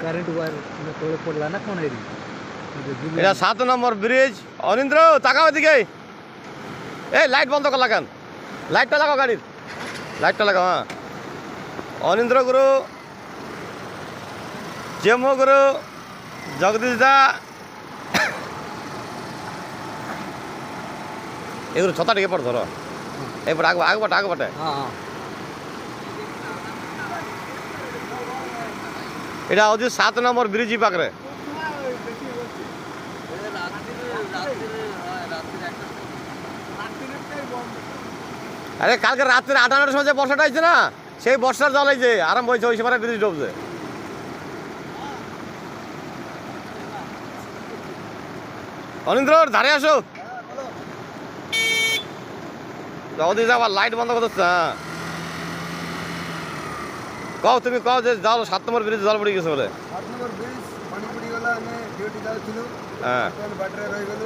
Current wire তলে পড়লা না কোন এরি এটা 7 নম্বর ব্রিজ। অনিন্দ্র তাকাও এদিকে, এই লাইট বন্ধ কর, লাগান লাইটটা লাগাও, গাড়ির লাইটটা লাগাও। হ্যাঁ, অনিন্দ্র গুরু, জেমো গুরু, জগদীশ দা, এগুলো ছতা টিকে পড় ধরো, এরপর আগবাটে আগবাটে। হ্যাঁ হ্যাঁ এটা হচ্ছে 7 নম্বর ব্রিজ পাকরে। আরে কালকে রাত্রে 8টার সময় যে বর্ষাটা হয়েছে না, সেই বর্ষার জল এই যে আরম্ভ হয়েছে, ওই সময় ব্রিজ ডুবছে। অনিন্দ্র ধারে আসো, ওদিকে আবার লাইট বন্ধ করতে। হ্যাঁ কও, তুমি কও যে জল 7 নম্বর ব্রিজ জল পড়ে গেছে বলে। 7 নম্বর ব্রিজ পানি পড়ি গলা, আমি ডিউটি যাচ্ছিল, হ্যাঁ তেল ব্যাটারি রয়ে গেল,